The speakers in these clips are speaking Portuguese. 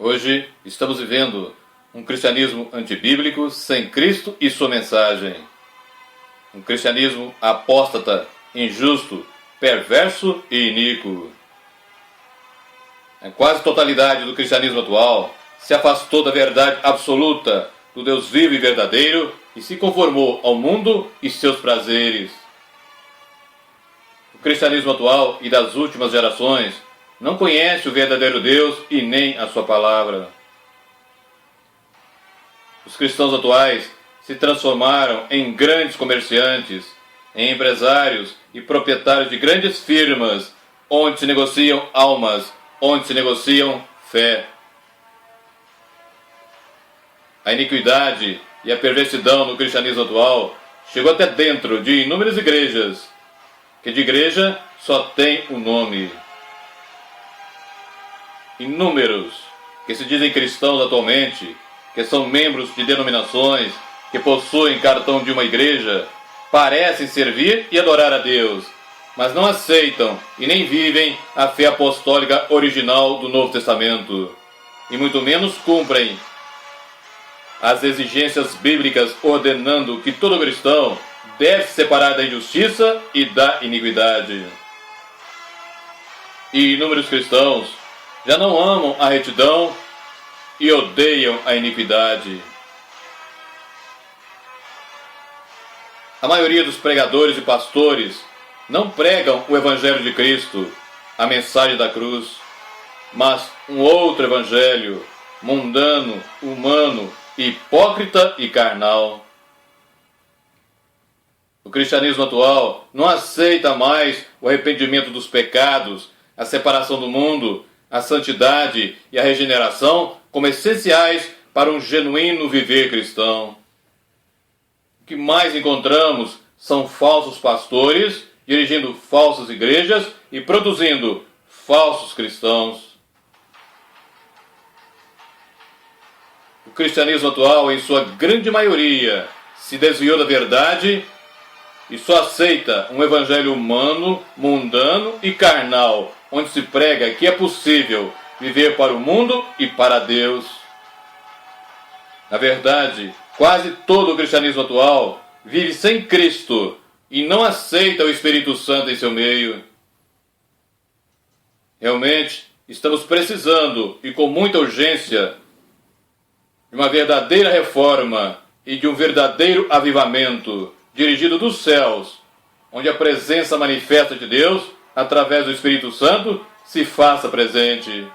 Hoje estamos vivendo um cristianismo antibíblico, sem Cristo e sua mensagem. Um cristianismo apóstata, injusto, perverso e iníquo. A quase totalidade do cristianismo atual se afastou da verdade absoluta do Deus vivo e verdadeiro e se conformou ao mundo e seus prazeres. O cristianismo atual e das últimas gerações não conhece o verdadeiro Deus e nem a sua palavra. Os cristãos atuais se transformaram em grandes comerciantes, em empresários e proprietários de grandes firmas, onde se negociam almas, onde se negociam fé. A iniquidade e a perversidão no cristianismo atual chegou até dentro de inúmeras igrejas, que de igreja só tem o nome. Inúmeros que se dizem cristãos atualmente, que são membros de denominações, que possuem cartão de uma igreja, parecem servir e adorar a Deus, mas não aceitam e nem vivem a fé apostólica original do Novo Testamento, e muito menos cumprem as exigências bíblicas ordenando que todo cristão deve se separar da injustiça e da iniquidade. E inúmeros cristãos já não amam a retidão e odeiam a iniquidade. A maioria dos pregadores e pastores não pregam o Evangelho de Cristo, a mensagem da cruz, mas um outro evangelho, mundano, humano, hipócrita e carnal. O cristianismo atual não aceita mais o arrependimento dos pecados, a separação do mundo, a santidade e a regeneração como essenciais para um genuíno viver cristão. O que mais encontramos são falsos pastores dirigindo falsas igrejas e produzindo falsos cristãos. O cristianismo atual, em sua grande maioria, se desviou da verdade e só aceita um evangelho humano, mundano e carnal, onde se prega que é possível viver para o mundo e para Deus. Na verdade, quase todo o cristianismo atual vive sem Cristo e não aceita o Espírito Santo em seu meio. Realmente, estamos precisando, e com muita urgência, de uma verdadeira reforma e de um verdadeiro avivamento dirigido dos céus, onde a presença manifesta de Deus, através do Espírito Santo, se faça presente.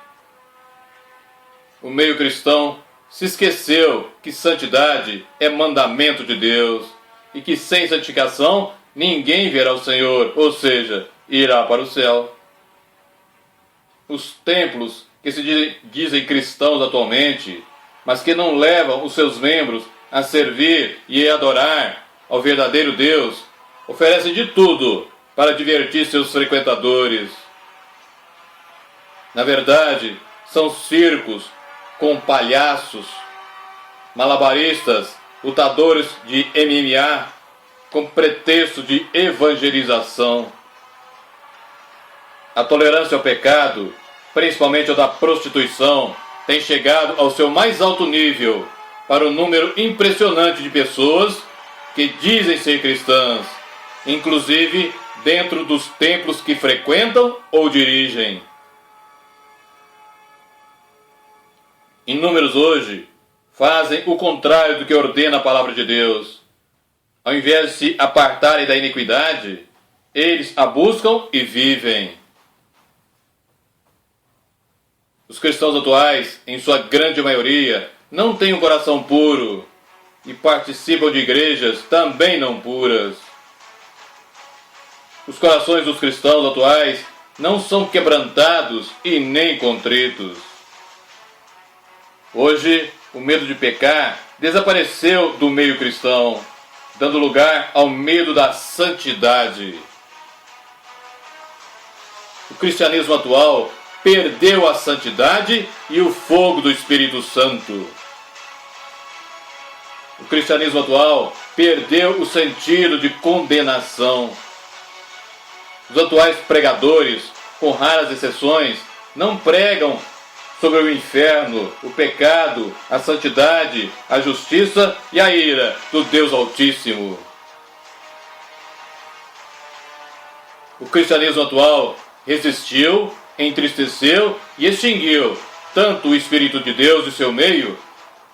O meio cristão se esqueceu que santidade é mandamento de Deus e que sem santificação ninguém verá o Senhor, ou seja, irá para o céu. Os templos que se dizem cristãos atualmente, mas que não levam os seus membros a servir e a adorar ao verdadeiro Deus, oferecem de tudo para divertir seus frequentadores. Na verdade, são circos com palhaços, malabaristas, lutadores de MMA, com pretexto de evangelização. A tolerância ao pecado, principalmente ao da prostituição, tem chegado ao seu mais alto nível para um número impressionante de pessoas que dizem ser cristãs, inclusive dentro dos templos que frequentam ou dirigem. Inúmeros hoje fazem o contrário do que ordena a palavra de Deus. Ao invés de se apartarem da iniquidade, eles a buscam e vivem. Os cristãos atuais, em sua grande maioria, não têm um coração puro e participam de igrejas também não puras. Os corações dos cristãos atuais não são quebrantados e nem contritos. Hoje, o medo de pecar desapareceu do meio cristão, dando lugar ao medo da santidade. O cristianismo atual perdeu a santidade e o fogo do Espírito Santo. O cristianismo atual perdeu o sentido de condenação. Os atuais pregadores, com raras exceções, não pregam sobre o inferno, o pecado, a santidade, a justiça e a ira do Deus Altíssimo. O cristianismo atual resistiu, entristeceu e extinguiu tanto o Espírito de Deus de seu meio,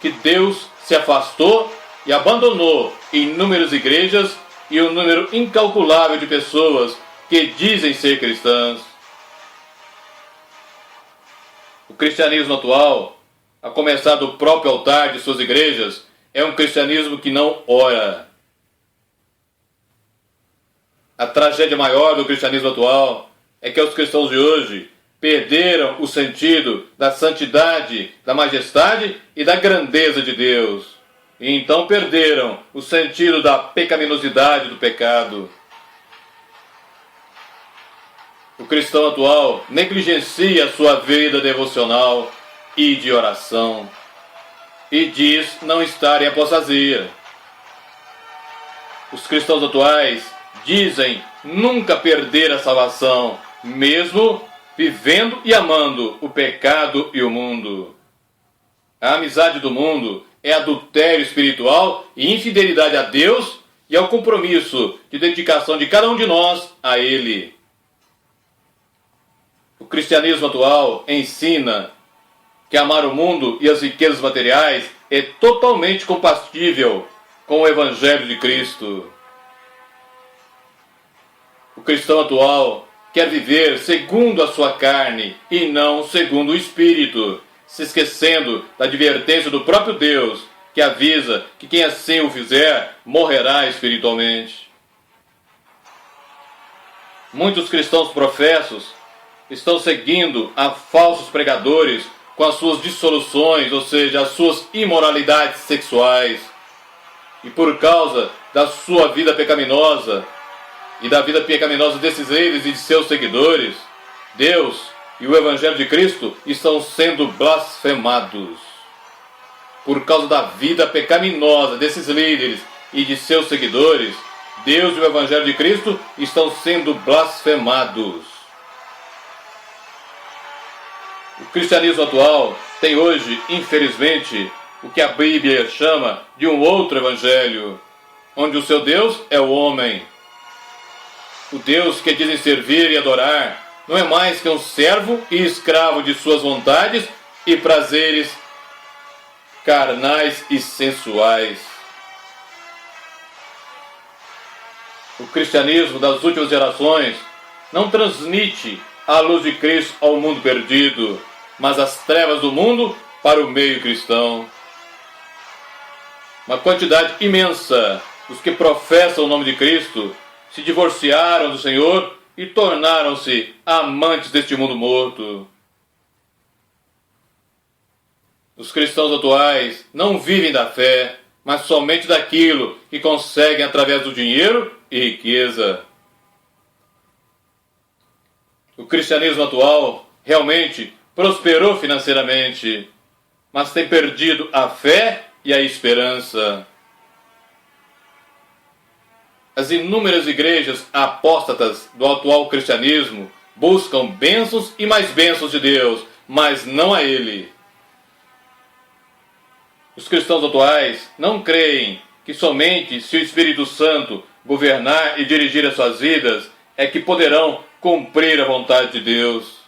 que Deus se afastou e abandonou inúmeras igrejas e um número incalculável de pessoas que dizem ser cristãs. O cristianismo atual, a começar do próprio altar de suas igrejas, é um cristianismo que não ora. A tragédia maior do cristianismo atual é que os cristãos de hoje perderam o sentido da santidade, da majestade e da grandeza de Deus. E então perderam o sentido da pecaminosidade do pecado. O cristão atual negligencia a sua vida devocional e de oração e diz não estar em apostasia. Os cristãos atuais dizem nunca perder a salvação, mesmo vivendo e amando o pecado e o mundo. A amizade do mundo é adultério espiritual e infidelidade a Deus e ao compromisso de dedicação de cada um de nós a Ele. O cristianismo atual ensina que amar o mundo e as riquezas materiais é totalmente compatível com o Evangelho de Cristo. O cristão atual quer viver segundo a sua carne e não segundo o Espírito, se esquecendo da advertência do próprio Deus, que avisa que quem assim o fizer morrerá espiritualmente. Muitos cristãos professos estão seguindo a falsos pregadores com as suas dissoluções, ou seja, as suas imoralidades sexuais. E por causa da sua vida pecaminosa e da vida pecaminosa desses líderes e de seus seguidores, Deus e o Evangelho de Cristo estão sendo blasfemados. Por causa da vida pecaminosa desses líderes e de seus seguidores, Deus e o Evangelho de Cristo estão sendo blasfemados. O cristianismo atual tem hoje, infelizmente, o que a Bíblia chama de um outro evangelho, onde o seu Deus é o homem. O Deus que dizem servir e adorar não é mais que um servo e escravo de suas vontades e prazeres carnais e sensuais. O cristianismo das últimas gerações não transmite a luz de Cristo ao mundo perdido, mas as trevas do mundo para o meio cristão. Uma quantidade imensa dos que professam o nome de Cristo se divorciaram do Senhor e tornaram-se amantes deste mundo morto. Os cristãos atuais não vivem da fé, mas somente daquilo que conseguem através do dinheiro e riqueza. O cristianismo atual realmente prosperou financeiramente, mas tem perdido a fé e a esperança. As inúmeras igrejas apóstatas do atual cristianismo buscam bênçãos e mais bênçãos de Deus, mas não a Ele. Os cristãos atuais não creem que somente se o Espírito Santo governar e dirigir as suas vidas é que poderão cumprir a vontade de Deus.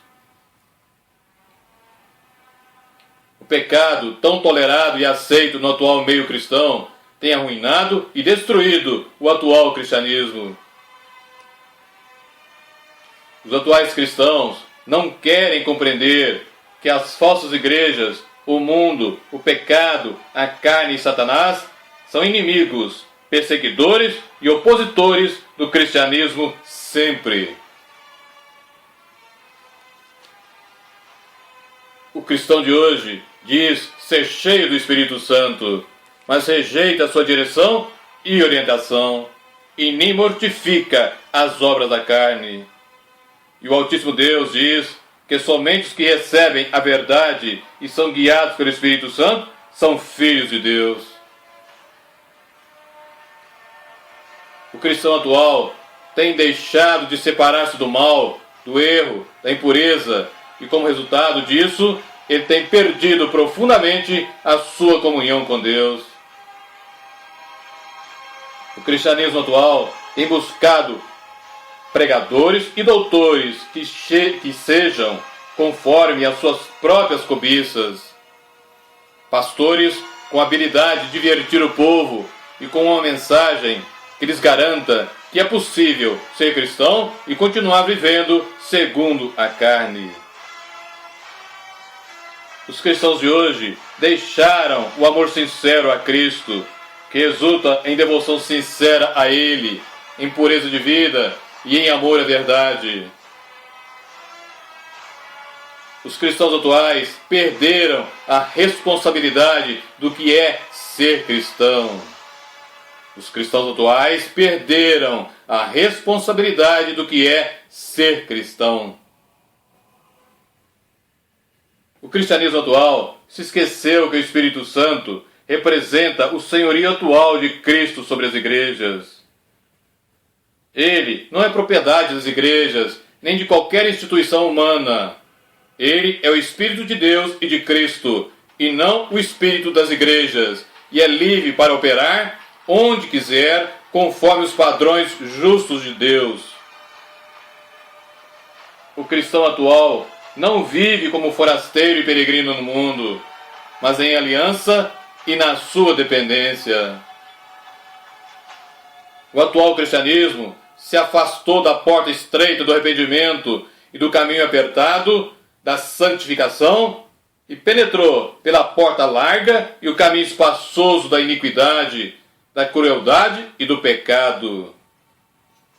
O pecado, tão tolerado e aceito no atual meio cristão, tem arruinado e destruído o atual cristianismo. Os atuais cristãos não querem compreender que as falsas igrejas, o mundo, o pecado, a carne e Satanás são inimigos, perseguidores e opositores do cristianismo sempre. O cristão de hoje diz ser cheio do Espírito Santo, mas rejeita a sua direção e orientação, e nem mortifica as obras da carne. E o Altíssimo Deus diz que somente os que recebem a verdade e são guiados pelo Espírito Santo são filhos de Deus. O cristão atual tem deixado de separar-se do mal, do erro, da impureza, e como resultado disso, ele tem perdido profundamente a sua comunhão com Deus. O cristianismo atual tem buscado pregadores e doutores que sejam conforme as suas próprias cobiças, pastores com habilidade de divertir o povo e com uma mensagem que lhes garanta que é possível ser cristão e continuar vivendo segundo a carne. Os cristãos de hoje deixaram o amor sincero a Cristo, que resulta em devoção sincera a Ele, em pureza de vida e em amor à verdade. Os cristãos atuais perderam a responsabilidade do que é ser cristão. Os cristãos atuais perderam a responsabilidade do que é ser cristão. O cristianismo atual se esqueceu que o Espírito Santo representa o senhorio atual de Cristo sobre as igrejas. Ele não é propriedade das igrejas, nem de qualquer instituição humana. Ele é o Espírito de Deus e de Cristo, e não o Espírito das igrejas, e é livre para operar onde quiser, conforme os padrões justos de Deus. O cristão atual não vive como forasteiro e peregrino no mundo, mas em aliança e na sua dependência. O atual cristianismo se afastou da porta estreita do arrependimento e do caminho apertado da santificação e penetrou pela porta larga e o caminho espaçoso da iniquidade, da crueldade e do pecado.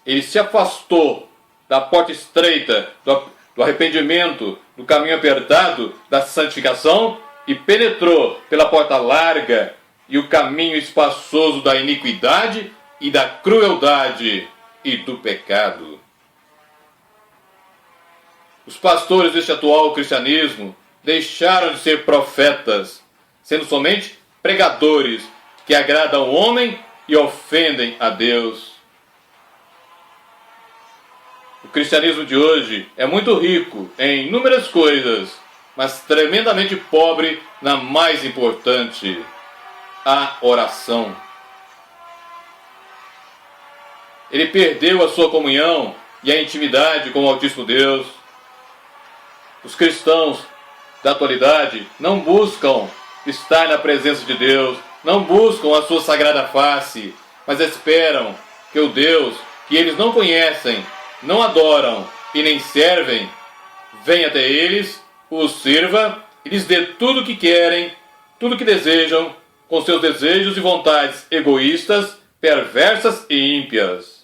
Ele se afastou da porta estreita do arrependimento, do caminho apertado da santificação e penetrou pela porta larga e o caminho espaçoso da iniquidade e da crueldade e do pecado. Os pastores deste atual cristianismo deixaram de ser profetas, sendo somente pregadores que agradam ao homem e ofendem a Deus. O cristianismo de hoje é muito rico em inúmeras coisas, mas tremendamente pobre na mais importante, a oração. Ele perdeu a sua comunhão e a intimidade com o Altíssimo Deus. Os cristãos da atualidade não buscam estar na presença de Deus, não buscam a sua sagrada face, mas esperam que o Deus que eles não conhecem, não adoram e nem servem, venha até eles, os sirva e lhes dê tudo o que querem, tudo o que desejam, com seus desejos e vontades egoístas, perversas e ímpias.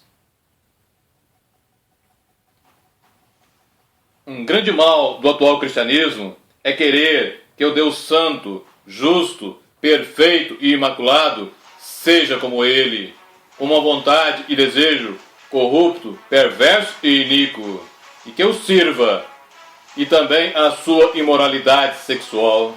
Um grande mal do atual cristianismo é querer que o Deus Santo, justo, perfeito e imaculado seja como ele, com uma vontade e desejo corrupto, perverso e iníquo, e que o sirva, e também a sua imoralidade sexual.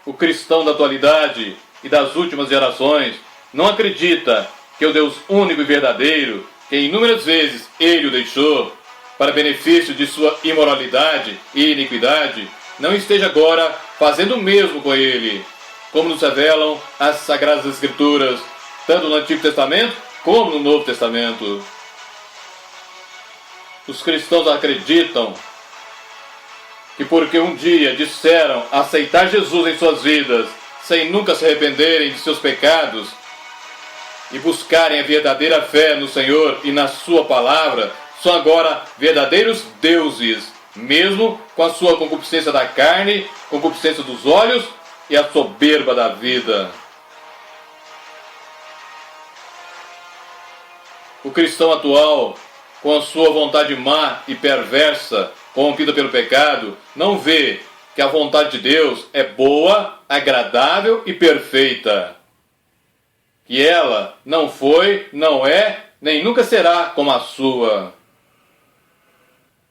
O cristão da atualidade e das últimas gerações não acredita que o Deus único e verdadeiro, que inúmeras vezes ele o deixou, para benefício de sua imoralidade e iniquidade, não esteja agora fazendo o mesmo com ele, como nos revelam as Sagradas Escrituras, tanto no Antigo Testamento como no Novo Testamento. Os cristãos acreditam que porque um dia disseram aceitar Jesus em suas vidas, sem nunca se arrependerem de seus pecados e buscarem a verdadeira fé no Senhor e na sua palavra, são agora verdadeiros deuses, mesmo com a sua concupiscência da carne, concupiscência dos olhos e a soberba da vida. O cristão atual, com a sua vontade má e perversa, corrompida pelo pecado, não vê que a vontade de Deus é boa, agradável e perfeita. Que ela não foi, não é, nem nunca será como a sua.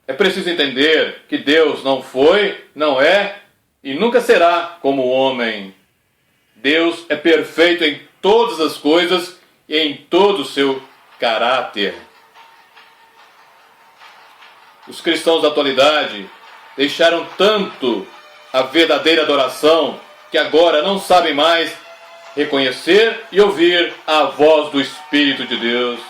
É preciso entender que Deus não foi, não é e nunca será como o homem. Deus é perfeito em todas as coisas e em todo o seu caráter. Os cristãos da atualidade deixaram tanto a verdadeira adoração que agora não sabem mais reconhecer e ouvir a voz do Espírito de Deus.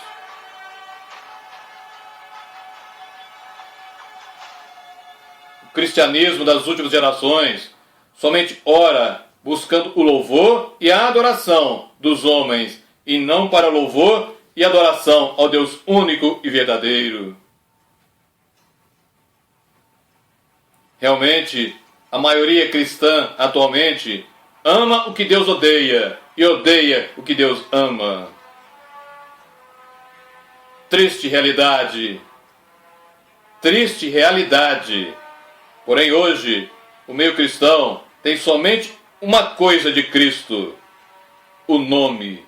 O cristianismo das últimas gerações somente ora buscando o louvor e a adoração dos homens, e não para o louvor e adoração ao Deus único e verdadeiro. Realmente, a maioria cristã atualmente ama o que Deus odeia e odeia o que Deus ama. Triste realidade. Triste realidade. Porém, hoje, o meio cristão tem somente uma coisa de Cristo: o nome.